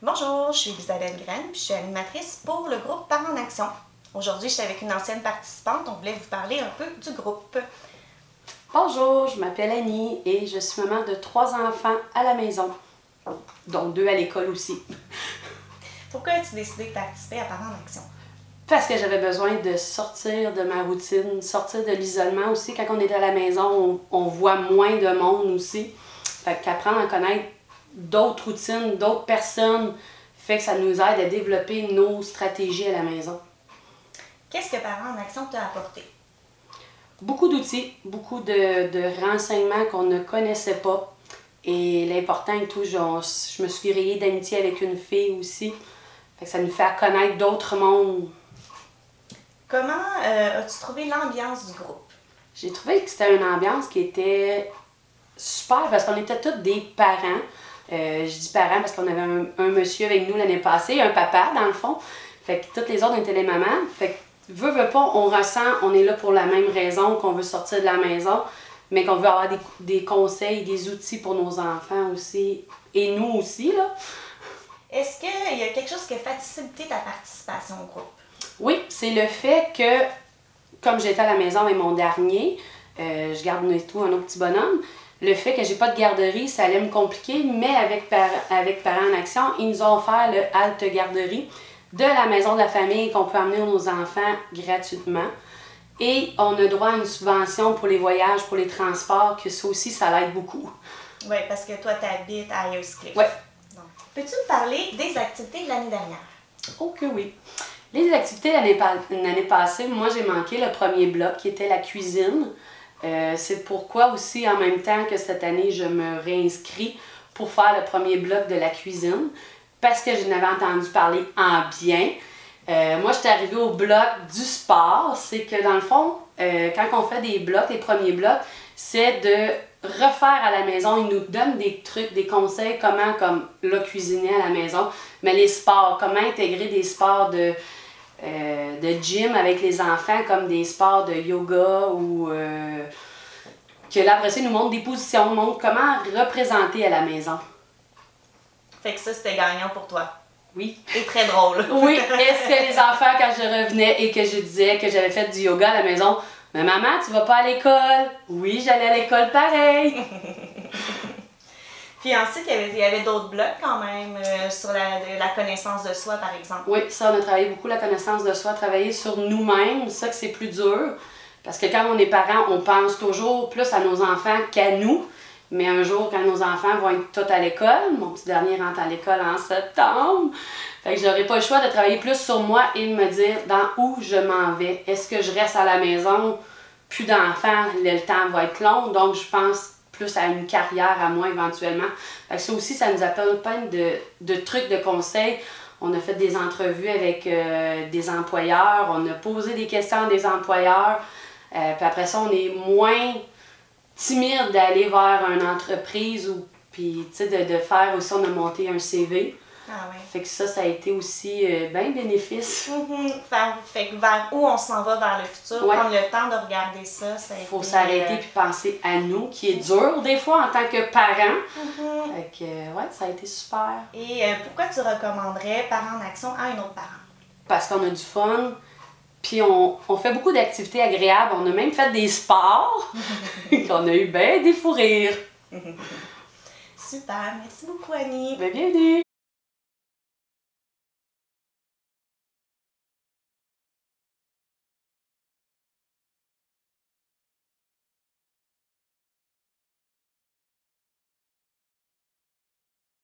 Bonjour, je suis Isabelle Graine, puis je suis animatrice pour le groupe Parents en Action. Aujourd'hui, je suis avec une ancienne participante, on voulait vous parler un peu du groupe. Bonjour, je m'appelle Annie et je suis maman de 3 enfants à la maison, dont 2 à l'école aussi. Pourquoi as-tu décidé de participer à Parents en Action? Parce que j'avais besoin de sortir de ma routine, sortir de l'isolement aussi. Quand on est à la maison, on voit moins de monde aussi. Fait qu'apprendre à connaître d'autres routines, d'autres personnes, fait que ça nous aide à développer nos stratégies à la maison. Qu'est-ce que Parents en Action t'a apporté? Beaucoup d'outils, beaucoup de renseignements qu'on ne connaissait pas. Et l'important et tout, je me suis liée d'amitié avec une fille aussi. Fait que ça nous fait connaître d'autres mondes. Comment as-tu trouvé l'ambiance du groupe? J'ai trouvé que c'était une ambiance qui était super parce qu'on était tous des parents. Je dis parents parce qu'on avait un monsieur avec nous l'année passée, un papa dans le fond. Fait que toutes les autres étaient les mamans. Fait que veut pas, on ressent, on est là pour la même raison, qu'on veut sortir de la maison, mais qu'on veut avoir des conseils, des outils pour nos enfants aussi, et nous aussi, là. Est-ce qu'il y a quelque chose qui a facilité ta participation au groupe? Oui, c'est le fait que, comme j'étais à la maison avec mon dernier, je garde un autre petit bonhomme, le fait que j'ai pas de garderie, ça allait me compliquer, mais avec Parents en Action, ils nous ont offert le halte garderie de la maison de la famille qu'on peut amener nos enfants gratuitement. Et on a droit à une subvention pour les voyages, pour les transports, que ça aussi, ça l'aide beaucoup. Oui, parce que toi, tu habites à Ayers-Cliff. Oui. Peux-tu me parler des activités de l'année dernière? Oh que oui. Les activités l'année passée, moi j'ai manqué le premier bloc qui était la cuisine. C'est pourquoi aussi en même temps que cette année, je me réinscris pour faire le premier bloc de la cuisine parce que je n'avais entendu parler en bien. Moi, j'étais arrivée au bloc du sport. C'est que dans le fond, quand on fait des blocs, les premiers blocs, c'est de refaire à la maison. Ils nous donnent des trucs, des conseils, comment comme là, cuisiner à la maison. Mais les sports, comment intégrer des sports de gym avec les enfants, comme des sports de yoga ou que là, après ça, ils nous montrent des positions, nous montrent comment représenter à la maison. Fait que ça, c'était gagnant pour toi. Oui. Et très drôle. Oui. Est-ce que les enfants, quand je revenais et que je disais que j'avais fait du yoga à la maison, mais maman, tu vas pas à l'école? Oui, j'allais à l'école pareil. Puis ensuite, il y avait d'autres blocs quand même sur la connaissance de soi, par exemple. Oui, ça, on a travaillé beaucoup la connaissance de soi, travailler sur nous-mêmes, ça que c'est plus dur. Parce que quand on est parent, on pense toujours plus à nos enfants qu'à nous. Mais un jour, quand nos enfants vont être tous à l'école, mon petit dernier rentre à l'école en septembre, fait que j'aurai pas le choix de travailler plus sur moi et de me dire dans où je m'en vais. Est-ce que je reste à la maison, plus d'enfants, le temps va être long, donc je pense plus à une carrière à moi éventuellement. Fait que ça aussi, ça nous appelle plein de trucs, de conseils. On a fait des entrevues avec des employeurs, on a posé des questions à des employeurs, puis après ça, on est moins timide d'aller vers une entreprise ou puis tu sais de faire aussi, on a monté un CV. Ah oui. Fait que ça a été aussi bien bénéfice. Fait que vers où on s'en va vers le futur, prendre le temps de regarder ça. Il faut s'arrêter puis penser à nous, qui est dur des fois en tant que parents. Fait que ouais, ça a été super. Et pourquoi tu recommanderais Parents en Action à un autre parent? Parce qu'on a du fun. Puis on fait beaucoup d'activités agréables. On a même fait des sports qu'on a eu bien des fous rires. Super. Merci beaucoup, Annie. Bienvenue.